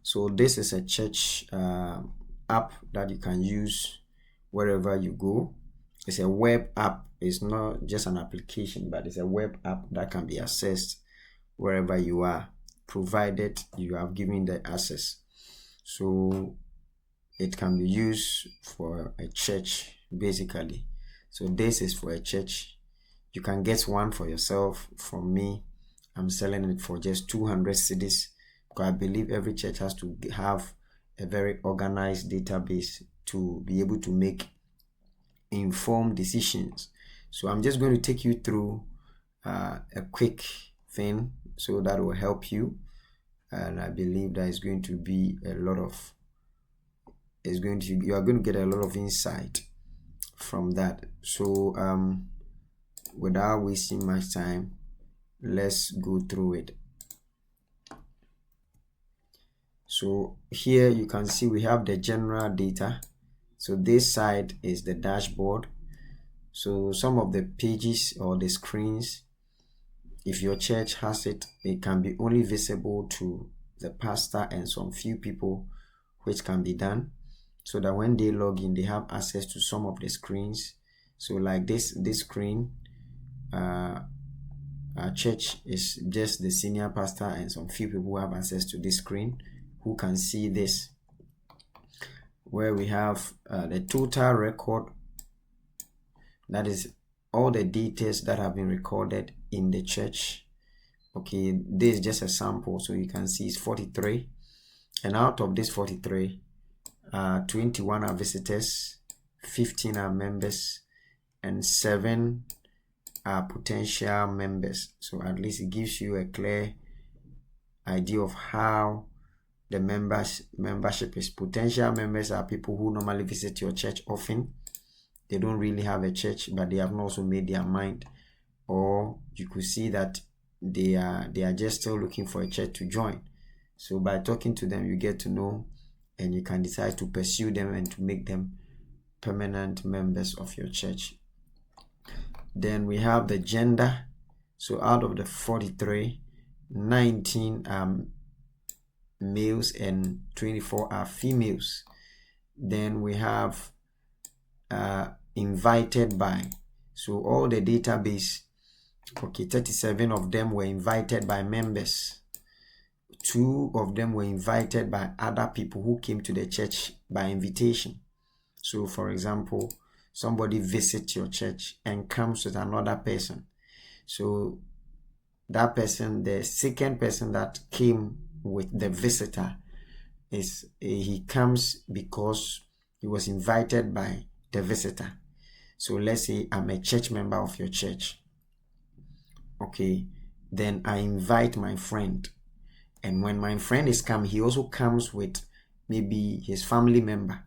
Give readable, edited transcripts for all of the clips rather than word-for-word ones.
So this is a church app that you can use wherever you go. It's a web app. It's not just an application, but it's a web app that can be accessed wherever you are, provided you have given the access. So it can be used for a church, basically. So this is for a church. You can get one for yourself. From me, I'm selling it for just 200 cedis, because I believe every church has to have a very organized database to be able to make informed decisions. So I'm just going to take you through a quick thing so that will help you, and I believe that is going to be you are going to get a lot of insight from that. So without wasting much time, let's go through it. So here you can see we have the general data. So this side is the dashboard. So some of the pages or the screens, if your church has it, it can be only visible to the pastor and some few people, which can be done so that when they log in, they have access to some of the screens. So like this screen, our church is just the senior pastor and some few people who have access to this screen, who can see this, where we have the total record. That is all the details that have been recorded in the church. Okay, this is just a sample, so you can see it's 43, and out of this 43, 21 are visitors, 15 are members, and 7 are potential members. So at least it gives you a clear idea of how the membership is. Potential members are people who normally visit your church often. They don't really have a church, but they have not also made their mind, or you could see that they are just still looking for a church to join. So by talking to them, you get to know, and you can decide to pursue them and to make them permanent members of your church. Then we have the gender. So out of the 43, 19 are males and 24 are females. Then we have invited by. So all the database, okay, 37 of them were invited by members. 2 of them were invited by other people who came to the church by invitation. So for example, somebody visits your church and comes with another person. So that person, the second person that came with the visitor, he comes because he was invited by the visitor. So let's say I'm a church member of your church. Okay, then I invite my friend, and when my friend is coming, he also comes with maybe his family member.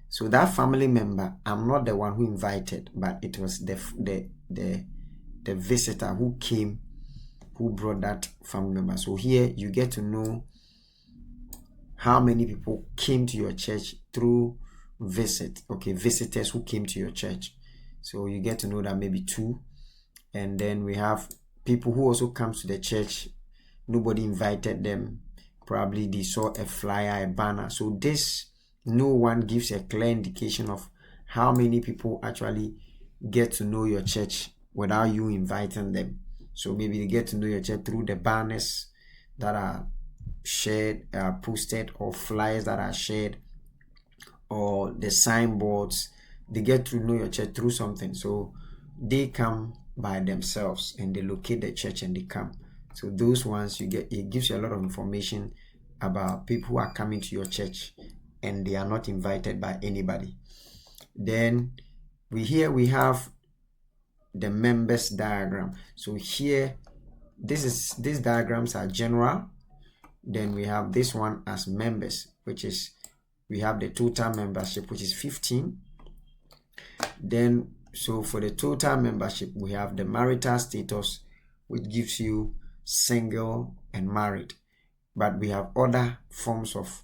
So that family member, I'm not the one who invited, but it was the visitor who came, who brought that family member. So here you get to know how many people came to your church through visitors who came to your church. So you get to know that maybe 2. And then we have people who also comes to the church. Nobody invited them. Probably they saw a flyer, a banner. So this, no one gives a clear indication of how many people actually get to know your church without you inviting them. So maybe they get to know your church through the banners that are shared, posted, or flyers that are shared, or the signboards. They get to know your church through something. So they come by themselves and they locate the church and they come. So those ones, it gives you a lot of information about people who are coming to your church and they are not invited by anybody. Then we have the members diagram. So here, these diagrams are general. Then we have this one as members, which is, we have the total membership, which is 15. Then, so for the total membership, we have the marital status, which gives you single and married. But we have other forms of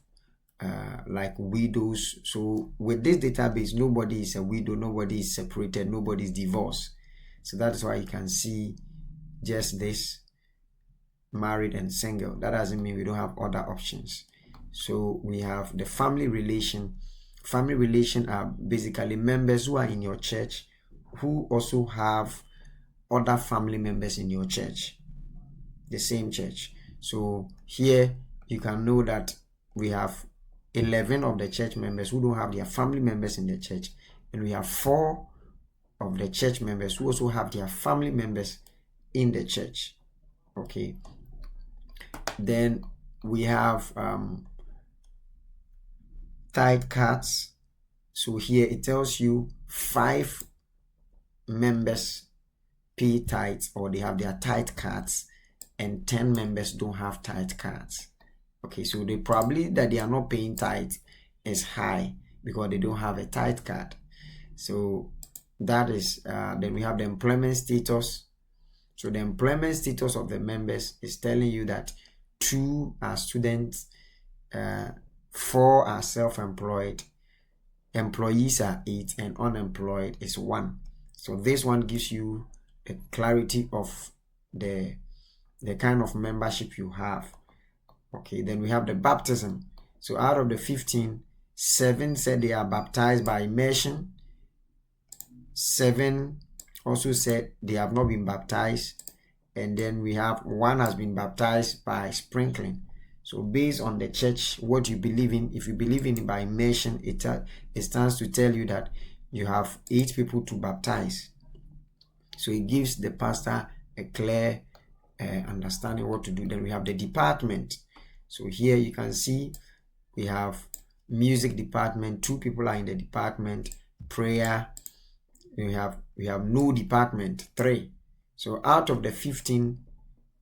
like widows. So with this database, nobody is a widow, nobody is separated, nobody is divorced. So that's why you can see just this, married and single. That doesn't mean we don't have other options. So we have the family relation. Family relation are basically members who are in your church who also have other family members in your church, the same church. So here you can know that we have 11 of the church members who don't have their family members in the church, and we have 4 of the church members who also have their family members in the church. Okay, then we have tithe cards. So here it tells you 5 members pay tithes, or they have their tithe cards, and 10 members don't have tithe cards. Okay, so they probably that they are not paying tithe is high because they don't have a tithe card. So that is then we have the employment status. So the employment status of the members is telling you that 2 are students, 4 are self-employed, employees are 8, and unemployed is 1. So this one gives you a clarity of the kind of membership you have. Okay, then we have the baptism. So out of the 15, 7 said they are baptized by immersion. 7 also said they have not been baptized. And then we have 1 has been baptized by sprinkling. So based on the church, what you believe in, if you believe in it by immersion, it stands to tell you that you have 8 people to baptize. So it gives the pastor a clear understanding what to do. Then we have the department. So here you can see we have music department. 2 people are in the department. Prayer. We have no department. 3. So out of the 15,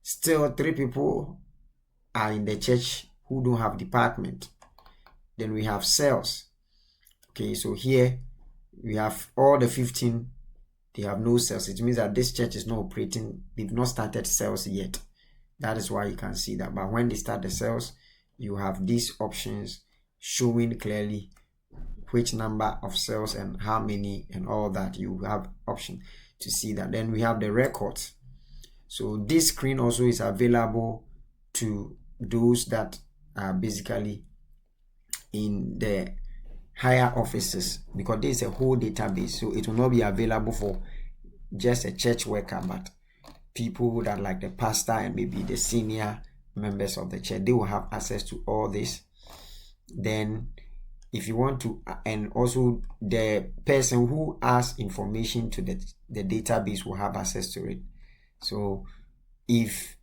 still 3 people are in the church who don't have department. Then we have cells. Okay, so here we have all the 15, they have no cells. It means that this church is not operating, they've not started cells yet. That is why you can see that. But when they start the cells, you have these options showing clearly which number of cells and how many and all that. You have option to see that. Then we have the records. So this screen also is available to those that are basically in the higher offices, because there is a whole database. So it will not be available for just a church worker, but people that like the pastor and maybe the senior members of the church, they will have access to all this. Then if you want to, and also the person who asks information to the database will have access to it. So if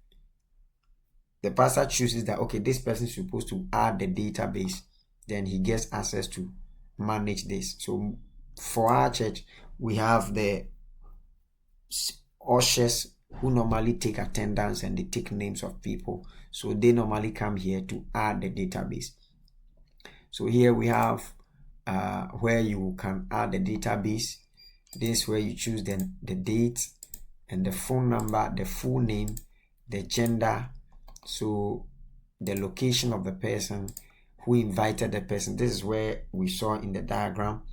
the pastor chooses that, okay, this person is supposed to add the database, then he gets access to manage this. So for our church, we have the ushers who normally take attendance and they take names of people. So they normally come here to add the database. So here we have where you can add the database. This is where you choose the date and the phone number, the full name, the gender, so the location of the person, who invited the person. This is where we saw in the diagram.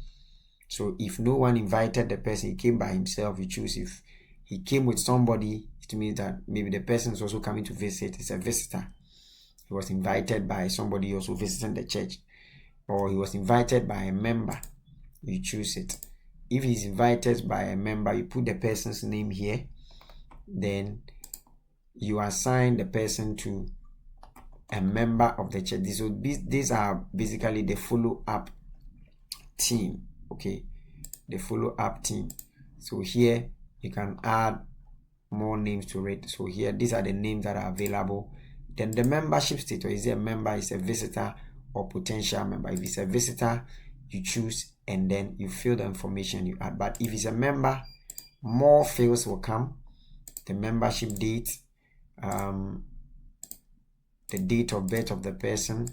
So if no one invited the person, he came by himself, you choose. If he came with somebody, it means that maybe the person is also coming to visit. It's a visitor. He was invited by somebody also visiting the church, or he was invited by a member, you choose it. If he's invited by a member, you put the person's name here, then you assign the person to a member of the church. So these are basically the follow-up team. Okay, the follow-up team. So here you can add more names to it. So here these are the names that are available. Then the membership status, is it a member, is a visitor, or potential member? If it's a visitor, you choose and then you fill the information you add. But if it's a member, more fields will come. The membership date, the date of birth of the person.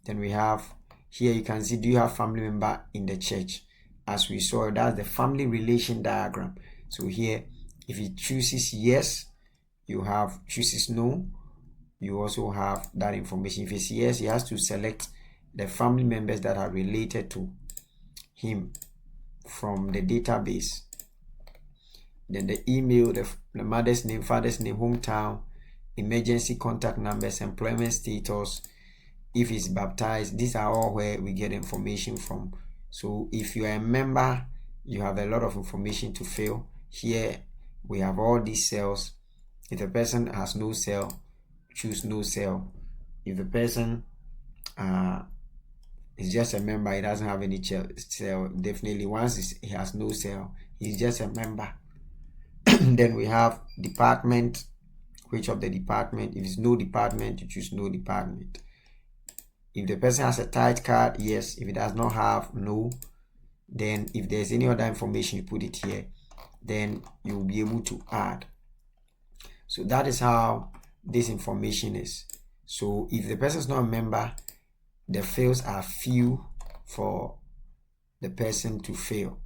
Then we have here, you can see, do you have family member in the church? As we saw, that's the family relation diagram. So here, if he chooses yes, you have, chooses no, you also have that information. If it's yes, he has to select the family members that are related to him from the database. Then the email, the mother's name, father's name, hometown, emergency contact numbers, employment status, if he's baptized. These are all where we get information from. So if you are a member, you have a lot of information to fill. Here we have all these cells. If the person has no cell, choose no cell. If the person is just a member, he doesn't have any cell, definitely once he has no cell, he's just a member. Then we have department. Which of the department? If it's no department, you choose no department. If the person has a tithe card, yes. If it does not have, no. Then if there's any other information, you put it here. Then you'll be able to add. So that is how this information is. So if the person is not a member, the fields are few for the person to fill.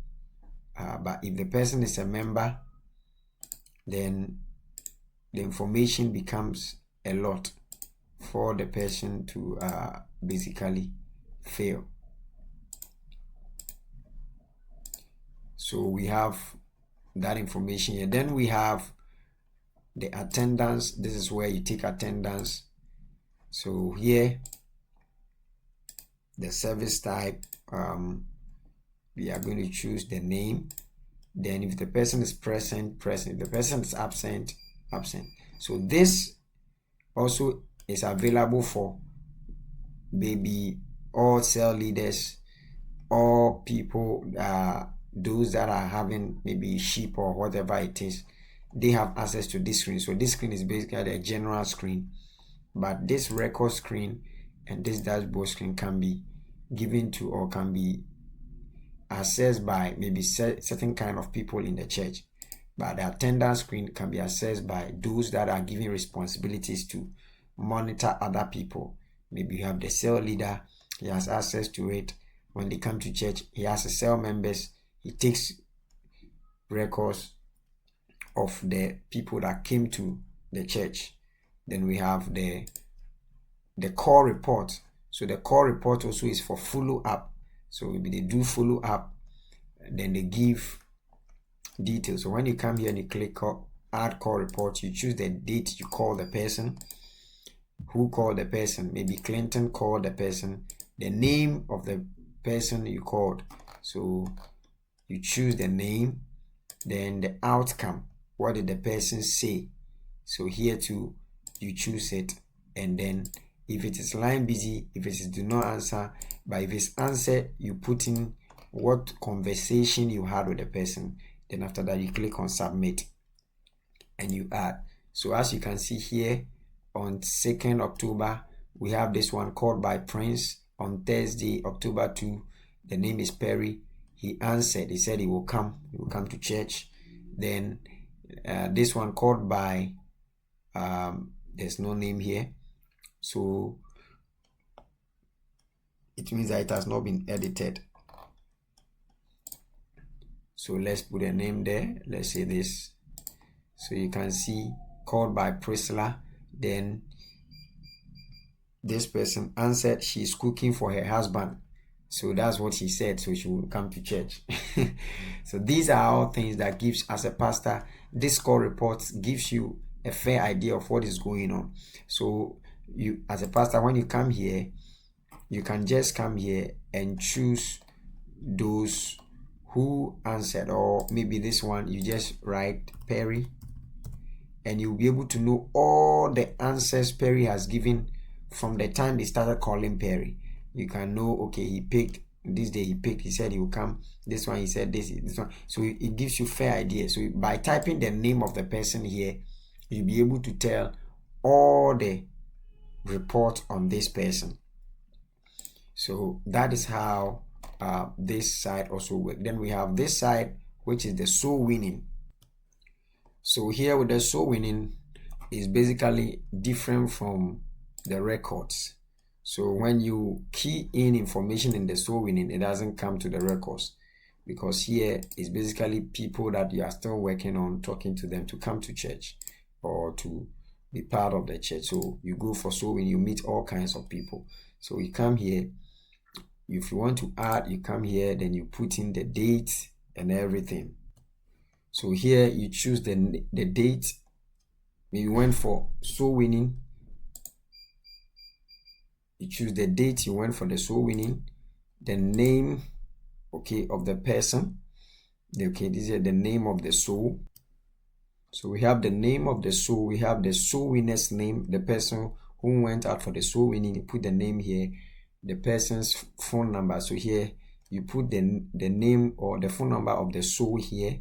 But if the person is a member, then the information becomes a lot for the person to basically fill. So we have that information here. Then we have the attendance. This is where you take attendance. So here, the service type, we are going to choose the name. Then if the person is present, present. If the person is absent, absent. So this also is available for maybe all cell leaders, all people, those that are having maybe sheep or whatever it is. They have access to this screen. So this screen is basically a general screen, but this record screen and this dashboard screen can be given to or can be accessed by maybe certain kind of people in the church. But the attendance screen can be accessed by those that are given responsibilities to monitor other people. Maybe you have the cell leader, he has access to it. When they come to church, he has the cell members, he takes records of the people that came to the church. Then we have the call report. So the call report also is for follow-up. So maybe they do follow-up, then they give details. So when you come here and you click add call report, you choose the date you call the person, who called the person. Maybe Clinton called the person, the name of the person you called. So you choose the name, then the outcome. What did the person say? So here too, you choose it, and then if it is line busy, if it is do not answer, but if it's answer, you put in what conversation you had with the person. Then after that, you click on submit and you add. So as you can see here, on 2nd October, we have this one called by Prince. On Thursday, October 2, the name is Perry. He answered. He said he will come to church. Then this one called by, there's no name here. So it means that it has not been edited. So let's put a name there. Let's say this. So you can see called by Priscilla. Then this person answered she's cooking for her husband. So that's what she said. So she will come to church. So these are all things that gives, as a pastor, this call report gives you a fair idea of what is going on. So you, as a pastor, when you come here, you can just come here and choose those who answered, or maybe this one, you just write Perry, and you'll be able to know all the answers Perry has given from the time they started calling Perry. You can know, okay, he picked this day, he said he will come. This one, he said this one. So it gives you fair idea. So by typing the name of the person here, you'll be able to tell all the report on this person. So that is how this side also works. Then we have this side, which is the soul winning. So here with the soul winning is basically different from the records. So when you key in information in the soul winning, it doesn't come to the records, because here is basically people that you are still working on, talking to them to come to church or to be part of the church. So you go for soul winning, you meet all kinds of people. So you come here. If you want to add, you come here, then you put in the date and everything. So here you choose the date. We went for soul winning. You choose the date you went for the soul winning, the name, okay, of the person. Okay, this is the name of the soul. So we have the name of the soul. We have the soul winner's name, the person who went out for the soul winning. You put the name here, the person's phone number. So here you put the name or the phone number of the soul here.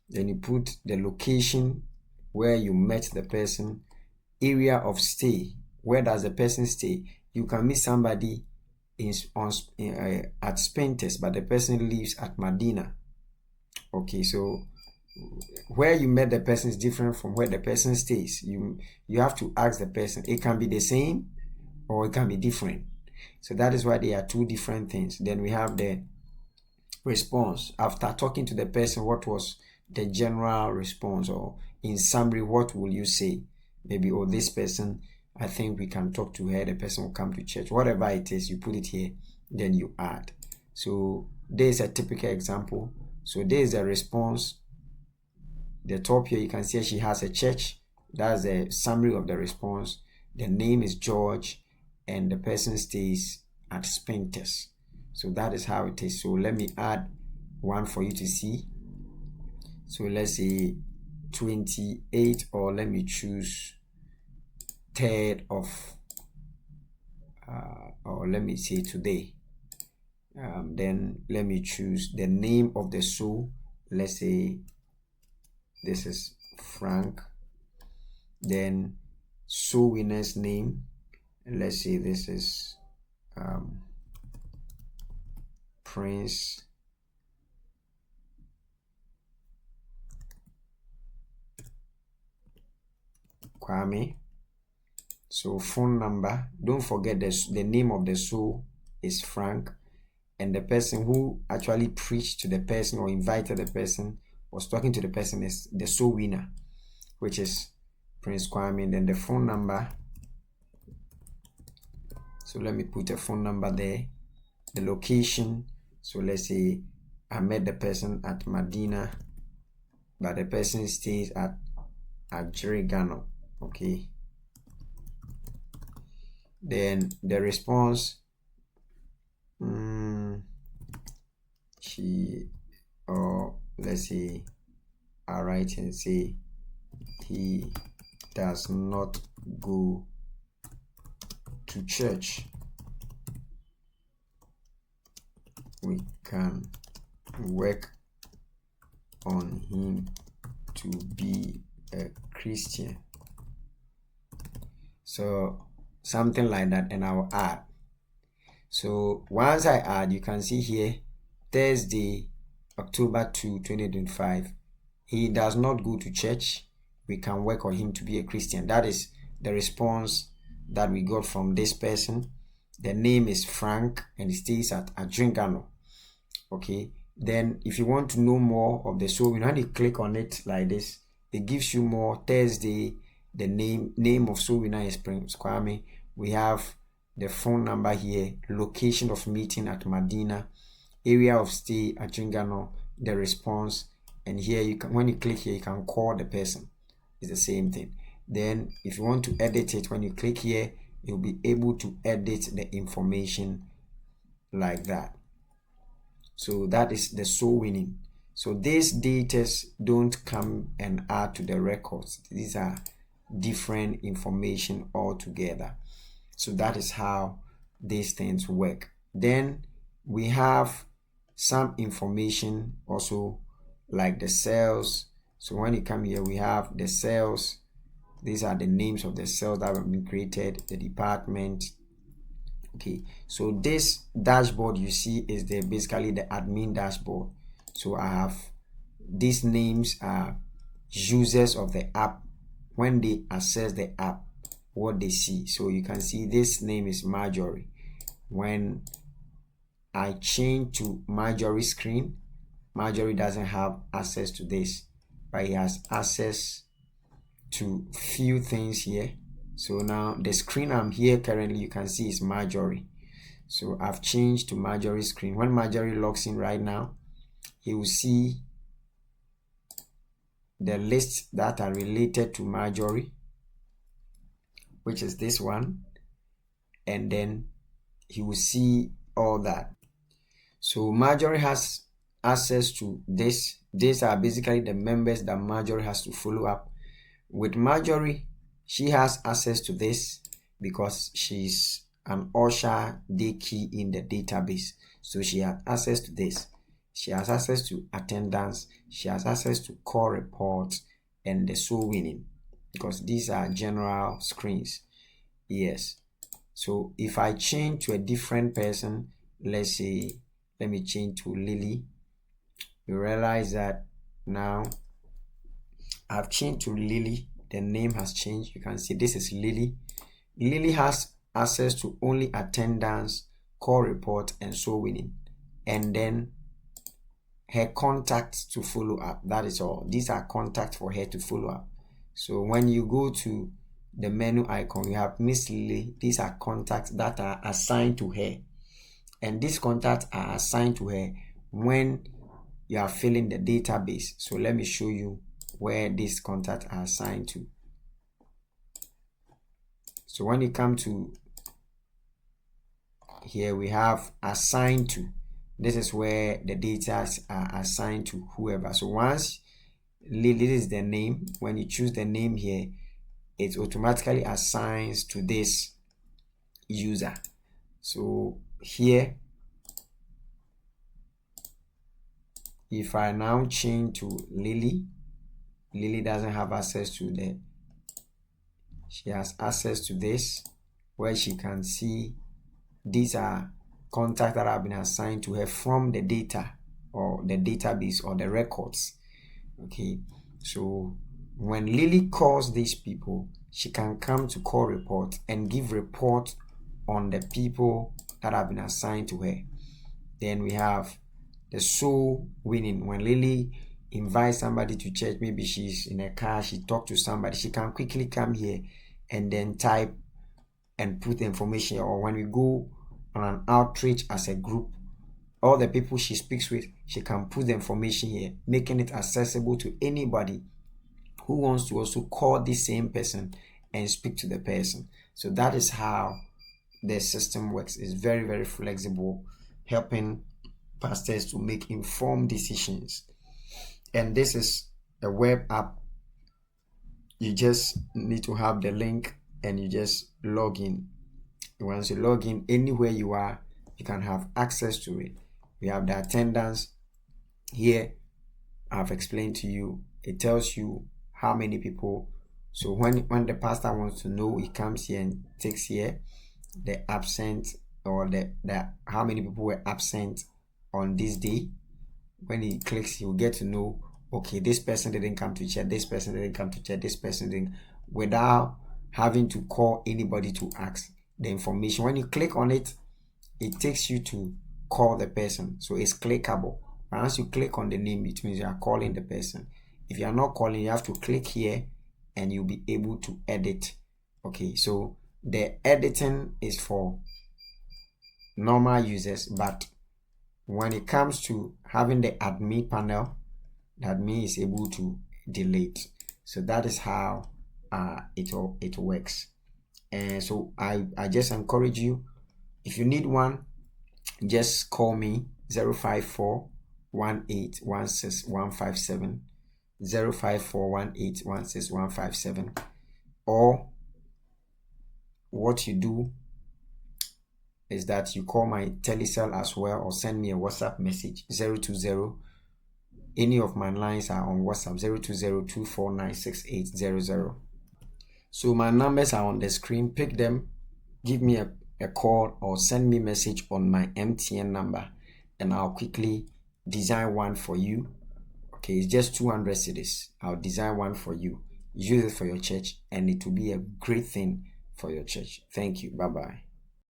Then you put the location where you met the person, area of stay. Where does the person stay? You can meet somebody at Spentes, but the person lives at Medina. Okay, so where you met the person is different from where the person stays. You have to ask the person. It can be the same or it can be different. So that is why they are two different things. Then we have the response. After talking to the person, what was the general response, or in summary, what will you say? Maybe, oh, this person, I think we can talk to her, the person will come to church. Whatever it is, you put it here, then you add. So there is a typical example. So there is a response. The top here, you can see she has a church. That's a summary of the response. The name is George and the person stays at Spintex. So that is how it is. So let me add one for you to see. So let's say 28, or let me choose 3rd of, or let me say today. Then let me choose the name of the soul. Let's say this is Frank. Then soul winner's name. Let's say this is Prince Kwame. So phone number, don't forget the name of the soul is Frank, and the person who actually preached to the person or invited the person, was talking to the person, is the soul winner, which is Prince Kwame. And then the phone number, so let me put a phone number there. The location, so let's say I met the person at Medina, but the person stays at Jirigano. Okay. Then the response, let's say I write and say he does not go to church. We can work on him to be a Christian. So something like that, and I'll add. So once I add, you can see here, Thursday, October 2, 2025. He does not go to church. We can work on him to be a Christian. That is the response that we got from this person. The name is Frank and he stays at Adringano. Okay. Then if you want to know more of the soul, when you click on it like this, it gives you more. Thursday, the name of soul winner is Prince Kwame. We have the phone number here, location of meeting at Medina, area of stay at Jingano, the response, and here you can, when you click here, you can call the person. It's the same thing. Then if you want to edit it, when you click here, you'll be able to edit the information like that. So that is the soul winning. So these data don't come and add to the records. These are different information altogether. So that is how these things work. Then we have some information also, like the cells. So when you come here, we have the cells. These are the names of the cells that have been created, the department. Okay, so this dashboard you see is basically the admin dashboard. So I have these names are users of the app. When they access the app, what they see. So you can see this name is Marjorie. When I change to Marjorie screen, Marjorie doesn't have access to this, but he has access to few things here. So now the screen I'm here currently, you can see is Marjorie. So I've changed to Marjorie screen. When Marjorie logs in right now, he will see the lists that are related to Marjorie, which is this one. and then he will see all that. So Marjorie has access to this. These are basically the members that Marjorie has to follow up. With Marjorie, she has access to this because she's an usher day key in the database. So she has access to this. She has access to attendance. She has access to call reports and the soul winning, because these are general screens. Yes. So if I change to a different person, let's say, let me change to Lily. You realize that now I've changed to Lily. The name has changed. You can see this is Lily. Lily has access to only attendance, call report, and soul winning. And then her contacts to follow up. That is all. These are contacts for her to follow up. So when you go to the menu icon, you have Miss Lily. These are contacts that are assigned to her. And these contacts are assigned to her when you are filling the database. So let me show you where these contacts are assigned to. So when you come to here, we have assigned to. This is where the data are assigned to whoever. So once Lily is the name, when you choose the name here, it automatically assigns to this user. So here, if I now change to Lily, Lily doesn't have access to the, she has access to this, where she can see these are contacts that have been assigned to her from the data or the database or the records. Okay, so when Lily calls these people, she can come to call report and give report on the people that have been assigned to her. Then we have the soul winning. When Lily invites somebody to church, maybe she's in a car, she talked to somebody, she can quickly come here and then type and put the information. Or when we go on an outreach as a group, all the people she speaks with, she can put the information here, making it accessible to anybody who wants to also call the same person and speak to the person. So that is how the system works. It's very, very flexible, helping pastors to make informed decisions. And this is a web app. You just need to have the link and you just log in. Once you log in, anywhere you are, you can have access to it. We have the attendance here. I've explained to you. It tells you how many people. So when the pastor wants to know, he comes here and takes here the absent or the how many people were absent on this day. When he clicks, he will get to know, okay, this person didn't come to church, this person didn't come to church, this person didn't, without having to call anybody to ask the information. When you click on it, it takes you to call the person. So it's clickable. Once you click on the name, it means you are calling the person. If you are not calling, you have to click here and you'll be able to edit. Okay, so the editing is for normal users, but when it comes to having the admin panel, the admin is able to delete. So that is how it works. And so I just encourage you, if you need one, just call me 054 1816157, 054 1816157, or what you do is that you call my telecell as well, or send me a WhatsApp message 020. Any of my lines are on WhatsApp 020-249-6800. So my numbers are on the screen. Pick them, give me a call, or send me a message on my MTN number, and I'll quickly design one for you. Okay, it's just 200 cedis. I'll design one for you. Use it for your church, and it will be a great thing for your church. Thank you. Bye-bye.